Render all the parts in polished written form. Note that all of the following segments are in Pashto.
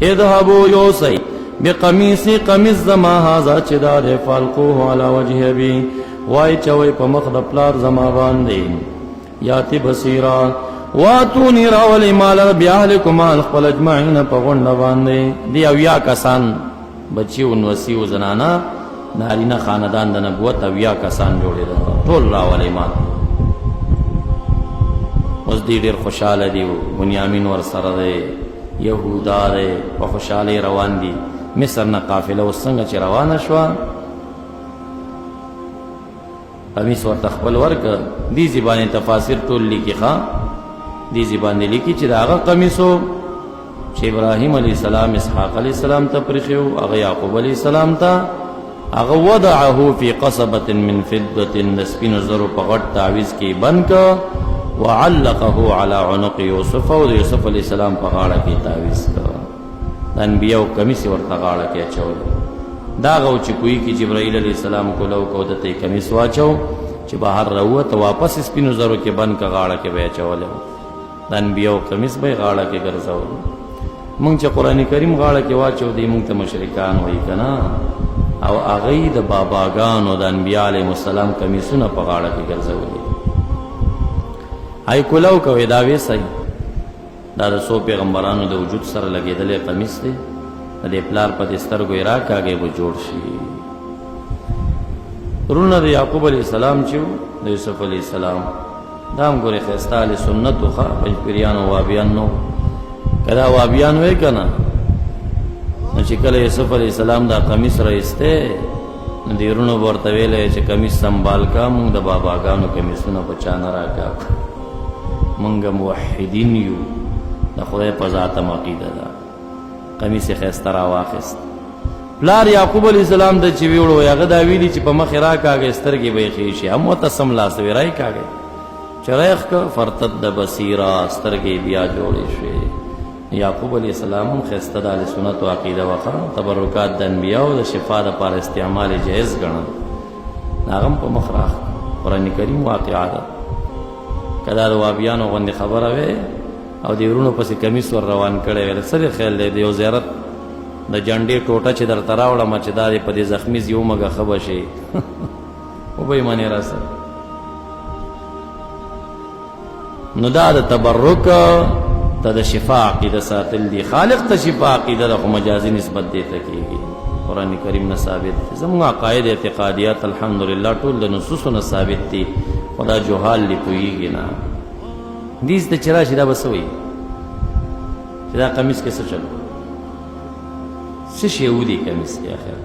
اذهبوا یوسی بقمیصی قمیص زما هذا چې دا دی فالقوه علی وجه ابي وای چوي په مخ د پلار زما باندې یاتی بصیرا واتونی راولی مال بیاهلکم خپل اجمعین په غونډه باندې دی او یا کسان بچی او نوسی او زنانا نارینه خاندان د نبوت او یا کسان جوړېدل ټول راولی مال اوس دی ډیر خوشاله دی بنیامین ور سره دی یهودا دی په خوشاله روان دي مصر نه قافله وسنګ چې روانه شو قمیص ورته خپل ورک دی زبانه تفاسیر ټول لیکي ښا دی زبانه لیکي چې هغه قمیصو چې ابراهیم علی السلام اسحاق علی السلام ته پرخیو هغه یعقوب علی السلام ته هغه وضعه فی قصبه من فضه نسبین زرو په غټ تعویز کې بند کو وعلقه على عنق یوسف او یوسف علیہ السلام په غاړه کې تعویز کړ د انبیاء کمیس ورته غاړه کې اچول دا غو چې کوی کې جبرائیل علیہ السلام کولو کو دته کمیس واچو چې بهر راوته واپس سپینو زرو کې بند کا غاړه کې به اچول د انبیاء کمیس به غاړه کې ګرځاو مونږ چې قران کریم غاړه کې واچو دی مونږ ته مشرکان وای کنا او هغه د باباګانو د انبیاء علیهم السلام کمیسونه په غاړه کې ګرځاو ای کولو کوي دا وی صحیح دا د سو پیغمبرانو د وجود سره لګیدلې قمیص دی د پلار په سترګو یې راکاږي به جوړ شي رونه د یعقوب علیہ السلام چې د یوسف علیہ السلام دا هم ګورې خسته علی سنت خو پنځپیرانو وابیان نو کدا وابیان وې کنه چې کله یوسف علیہ السلام دا قمیص راځته نو دی رونه ورته ویلې چې قمیص سنبال کا موږ د باباګانو قمیصونه بچانه راکا مونږ موحدین یو د خدای په ذات عقیده ده قمیص خسته را واخست پلار یعقوب علیہ السلام د چې ویړو هغه دا ویلي چې په مخ راکاږي سترګې به خې شي هم متسم لاس ویرای کاږي چرایخ کا فرتد د بصیرا سترګې بیا جوړې شوې یعقوب علیہ السلام خسته د سنت او عقیده وخا تبرکات د انبیاء او د شفاء لپاره استعمال جائز ګڼل هغه په مخ راخ قران کریم واقعات کدا د وابیانو غوندې خبره وې او د ورونو پسې کمیس ور روان کړي ول سره خیال دی یو زیارت د جنډې ټوټه چې در تراوړه مچ داري په دې زخمی یو مګه خبر شي او به معنی راسه نو دا د تبرک ته د شفاء عقیده ساتل دي خالق ته شفاء عقیده د مجازي نسبت دی ته کیږي قران کریم نه ثابت زموږ عقاید اعتقادیات الحمدلله ټول د نصوصونو ثابت دي خدا جوحال لپویږي نه دیس د چرای شدا بسوي چې دا قمیص کې څه چلو څه شی ودی قمیص کې اخر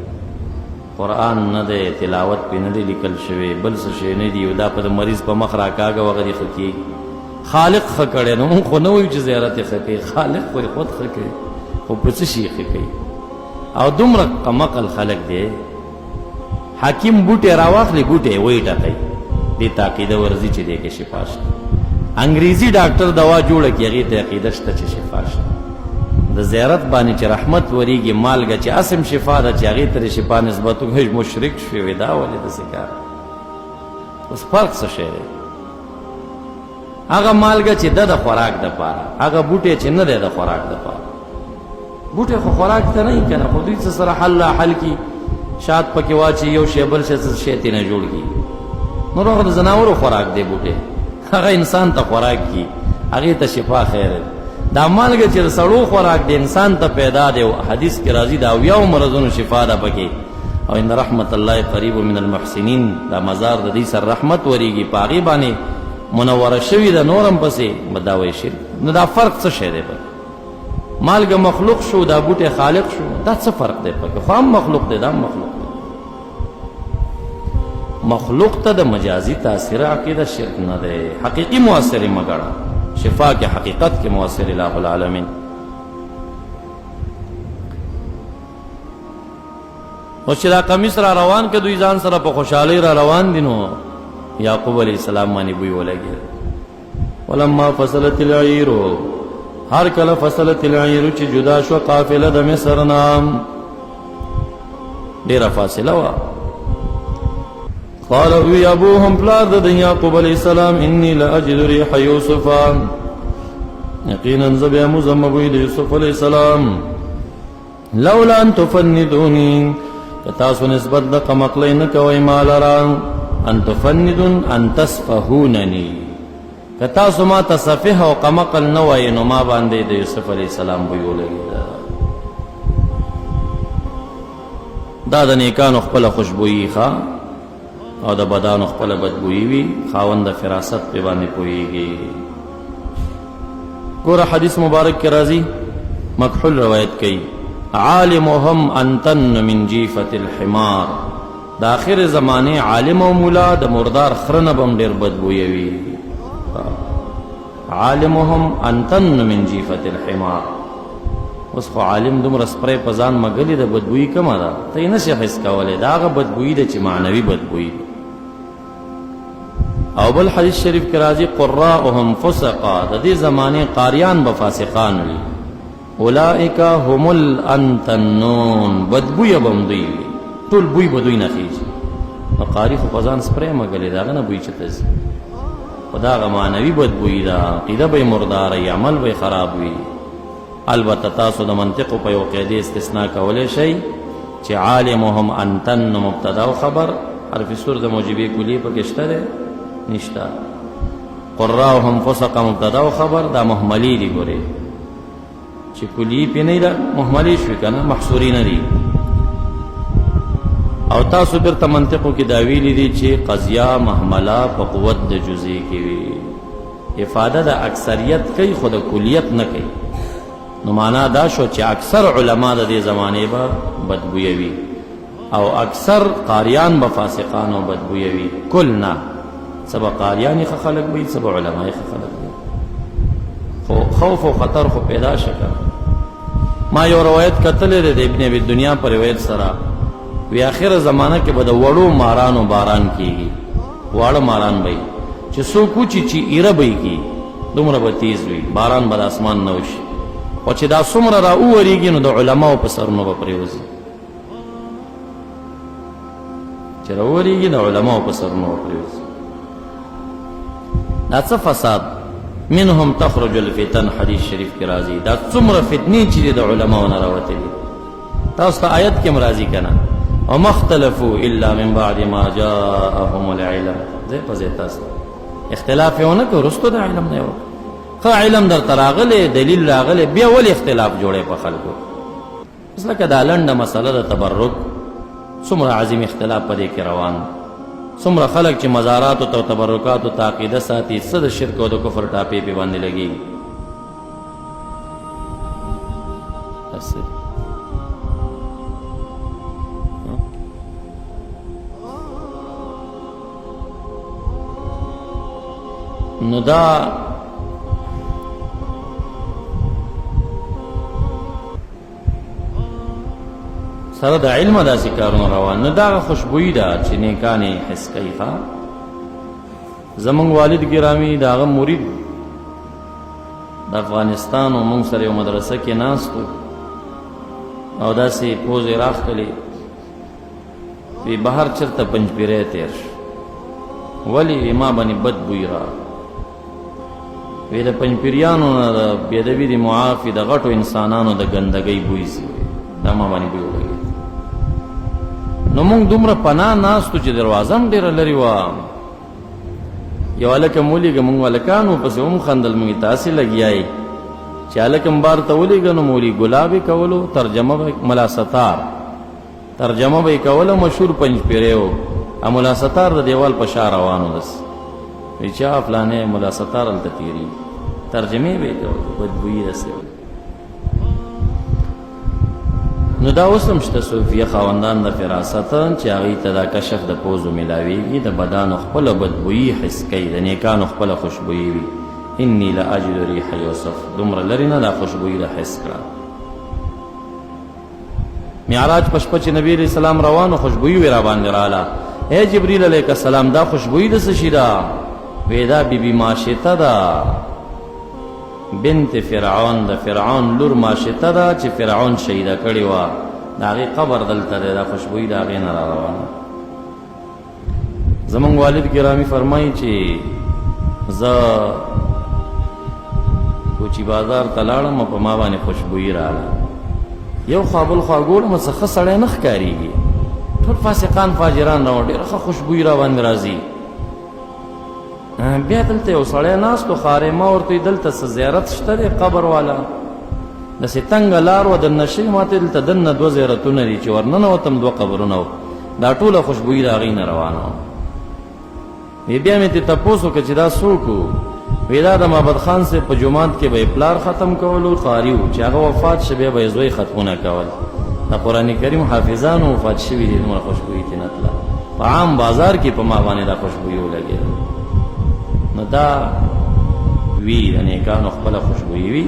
قران نه د تلاوت په نه لیکل شوی بل څه شی نه دی دا په مریض په مخ راکاګه وغه دی خکی خالق خکړې نو خو نو چې زیارت خکی خالق خو خود خکی خو په څه شی خکی او دومره کمقل خلق دی حکیم بوټه راواخلي بوټه وای ټکای دې تاکید ورزي چې دې کې شفا شته انګریزي ډاکټر دوا جوړه کیږي ته عقیده شته چې شفا شته د زیارت باندې چې رحمت وریږي مالګه چې اسم شفا ده چې هغه ته شفا نسبت کوي مشرک شوی ودا ولې د سکار اوس فرق څه شی دی هغه مالګه چې د خوراک د پاره هغه بوټي چې نه ده د خوراک د پاره بوټي خو خوراک ته نه کنه خو دې سره حل کی شات پکې واچي یو شی بل شی ته نه جوړ کی نو هغه د زناورو خوراک دی بوټي هغه انسان ته خوراک کی هغه ته شفا خیر دا مالګه چې سړو خوراک دی انسان ته پیدا دی حدیث کې راځي دا یو مرزونو شفا ده پکې او ان رحمت الله قریب من المحسنین دا مزار د دې سر رحمت وریږي پاغي باندې منور شوی د نورم پسې مداوي شرک نو دا فرق څه شی دی مالګه مخلوق شو دا بوټي خالق شو دا څه فرق دی پکې خو هم مخلوق دی دا مخلوق دی مخلوق ته د مجازي تاثیر عقیده شرک نه دی حقيقي مؤثر مګړه شفا کې حقیقت کې مؤثر الہ العالمین او چې دا قمیص را روان کې دوی ځان سره په خوشحالي را روان دي نو یعقوب علیہ السلام باندې بوی ولګي ولما فصلت العیر هر کله فصلت العیر چې جدا شو قافله د مصر نام ډیره فاصله وا قال وی ابوهم پلار د یعقوب علیہ السلام انی لاجد ريح یوسف یقینا زبیا مزمبوی د یوسف علیہ السلام لولا ان تفندونی که تاسو نسبت د قمقلی نه کوئ ما لرا ان تفندون ان تصفهوننی که تاسو ما تصفح او قمقل نه وایئ نو ما باندې د یوسف علیه السلام بوی ولګېده. دا د نیکانو خپله خوشبویي ښه او د بدانو خپله بدبویي وي، خاوند د فراست پې باندې پوهېږي. ګوره حدیث مبارک کې راځي، مکحول روایت کوي عالمهم انتن من جیفة الحمار، د آخر زمانه عالم او مولا د مردار خره نه به هم ډېر بدبویه وي. عالمهم انتن من جیفة الحمار. اوس خو عالم دومره سپری په ځان مګلې د بدبویي کمه ده، ته یې نشې حس کولی، د هغه بدبویي ده چې معنوي بدبویي. او بل حدیث شریف کې راځي قراءهم فسقا، د دې زمانې قاریان به فاسقان وي. اولئک هم الانتنون، بدبویه به هم دوی وي، ټول بوی به دوی نه خېږي. نو قاري خو په ځان سپری مګلې د هغه نه بوی چېرته ځي، خو د هغه معنوي بدبویي ده، عقیده به یې مرداره، عمل به یې خراب وي. البته تاسو د منطقو په یو قاعدې استثناء کولی شئ چې عالمهم انتن مبتدا او خبر حرف سور د موجبې کلیې پکې شته دی؟ نشته. قراءهم فسق مبتدا او خبر دا محملي دي، ګورې چې کلیې پې نه ده محملي شوي که نه، محصوري نه دي. او تاسو بیرته منطقو کې دا ویلي دي چې قضیه محمله په قوت د جزئي کې وي، افاده د اکثریت کوي خو د کلیت نه کوي. نو معنا دا شو چې اکثر علما د دې زمانې به بدبویه وي او اکثر قاریان به فاسقان او بدبویه وي. کل نه، څه به قاریان یې ښه خلک وي، څه به علما یې ښه خلک وي، خو خوف او خطر خو پیدا شه که. ما یو روایت کتلی دی د ابن ابي دنیا په روایت سره، وی آخره زمانه کې به د وړو مارانو باران کېږي، واړه ماران به چې څوک وچي چې ایره به یې کېږي، دومره به تیز وي، باران به د اسمان نه وشي، او چې دا څومره را وورېږي نو د علماو په سرونو به پرېوځي، چې را وورېږي د علماو په سرونو به پرېوځي. دا څه فساد، منهم تخرج الفتن، حدیث شریف کې راځي دا څومره فتنې چې د علماو نه راوتلي. تاسو ته آیت کې هم راځي که نه، وما اختلفوا الا من بعد ما جاءهم العلم. ځای په ځای تاسو اختلاف یې ونه کړ، وروستو د علم نه یې وکړ. ښه علم درته راغلی، دلیل راغلی، بیا ولې اختلاف جوړی په خلکو؟ اوس لکه دا لنډه مسله د تبرک، څومره عظیم اختلاف په دې کې روان، څومره خلک چې مزاراتو ته او تبرکاتو ته عقیده ساتي، څه د شرک او د کفر ټاپې پې باندې لګېږي. نو دا سره د علم داسې کارونه روان، نو دا خوشبویي ده چې نیکانې حس کوي. ښه زمونږ والد ګرامی د هغه مرید د افغانستان او مونږ سره یو مدرسه کې ناست او داسې پوزې راښکلې، وی بهر چېرته پنجپیری تېر شو، ولې ما باندې بد بوی را، وی د پنجپیریانو نه د بېدبي د معافي د غټو انسانانو د ګندګۍ بوی سي، دا ما باندې بوی ولګېد. نو مونږ دومره پناه ناستو چې دروازه هم ډېره لرې وه. یو هلک م ولیږه، مونږ هلکان ورپسې ومخندل، مونږ تاسې لګیایي چې هلک م بار ته ولیږه، نو مولي ګلاب یې کولو، ترجمه به ملا ستار ترجمه به یې کوله، مشهور پنجپیری و، ملا ستار د دیوال په شا روانو دس، وی چا فلانې ملا ستار هلته تېرېږي، ترجمې به یې کولې، بدبویي داسې وه. نو دا اوس هم شته صوفیه خاوندان د فراست چې هغوی ته دا کشف د پوزو میلاویږي، د بدانو خپله بدبویي حس کوي، د نیکانو خپله خوشبویي وي. انی لاجد ریح یوسف، دومره لرې نه دا خوشبویي ده حس کړه. معراج په شپه چې نبی علیه السلام روانو، خوشبویي وی را باندې راله، اے جبریل علیه السلام دا خوشبویي د څه شي ده؟ وی دا بیبي ماشطه ده، بنت فرعون، د فرعون لور ماشطه ده چې فرعون شهیده کړې وه، د هغې قبر دلته دی، دا خوشبویي د هغې نه را روانه. زمونږ والد ګرامی فرمایي چې زه کوچی بازار ته لاړم او په ما باندې خوشبویي راغله، یو خوا بل خوا ګورم څه ښه سړی نه ښکارېږي، ټول فاسقان فاجران راوړي، ډېره ښه خوشبویي را باندې راځي. بیا دلته یو سړی ناست و ښارې، ما ورته ویل دلته څه زیارت شته دی قبر والا؟ داسې تنګه لار وه دننه شوي، ما ته دلته دننه 2 زیارتونه دي چې ورننوتم 2 قبرونه و، دا ټوله خوشبویي د هغې نه روانه وه. بیا مې ترې تپوس وکړه چې دا څوک و؟ وی دا د معبد خان صاحب په جومات کې به یې پلار ختم کولو، قاري و چې هغه وفات شه بیا به یې زوی ختمونه کول. د قرآن کریم حافظانو وفات شوي دي، دومره خوشبویي ترې نه تله. په عام بازار کې په ما باندې دا خوشبویي ولګېده. نو دا وي د نیکانو خپله خوشبویي وي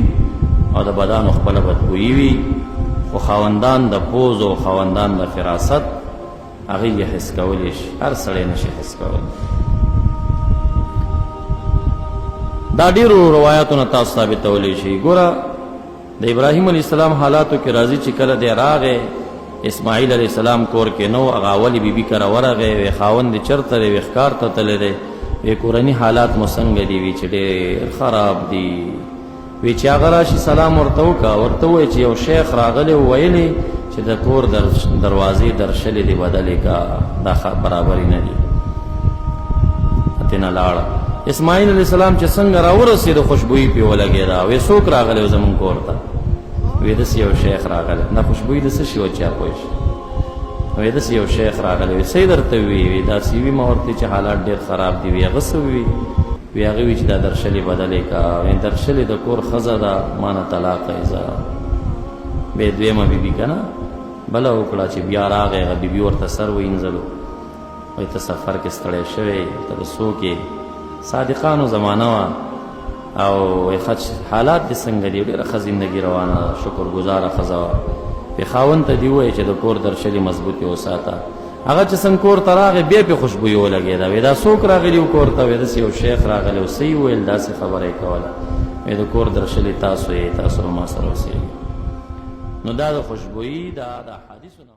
او د بدانو خپله بدبویي وي، خو خاوندان د پوز او خاوندان د فراست هغې یې حس کولی شي، هر سړی نشي حس کولی. دا ډیرو روایتونو تاسو ثابتولی شي. ګوره د ابراهیم علیه السلام حالاتو کې راځي چې کله دی راغی اسماعیل علیه السلام کور کې نو، هغه اولې بیبي کره ورغی، وی خاوند دې چېرته دی؟ وی ښکار ته تللی دی. وی کورني حالات مو څنګه دي؟ وی چې ډېر خراب دي. وی چې هغه راشي سلام ورته وکړه، ورته ووایي چې یو شیخ راغلی ویلې چې د کور دروازې درشلې دې بدلې کا، دا برابرې نه دي. اتې نه لاړه. اسماعیل علیہ السلام چې څنګه راورسېد خوشبویي پې ولګېده. وی څوک راغلی و زمونږ کور ته؟ وی داسې یو شیخ راغلی. دا خوشبویي د څه شي وه چې پوه شي؟ وی داسې یو شیخ راغلی. وی څه یې درته وي؟ داسې وي ما ورته چې حالات ډېر خراب دي. وی هغه څه وي؟ وی هغې وي چې دا درشلې بدلې کا. وی درشلې د کور ښځه ده، ما نه طلاق یې زه. بیا دویمه بیبي که نه بله وکړه چې بیا راغی، هغه بیبي ورته سر وینځلو. وایي ته سفر کې ستړی شوی، ته د څوک یې؟ صادقانو زمانه وه او حالات دې څنګه دي؟ ډېره ښه زندګي روانه ده، شکرګزاره ښځه وه. پې خاوند ته دې ووایي چې د کور درشلې مضبوطې وساته. هغه چې څنګه کور ته راغی بیا پې خوشبویي ولګېده. وی دا څوک راغلي و کور ته؟ وی داسې یو شیخ راغلی و. څه یې وویل؟ داسې خبره یې کوله. وی د کور درشلې تاسو یې، تاسو ما سره اوسېږئ. نو دا د خوشبویي دا د حدیثو نه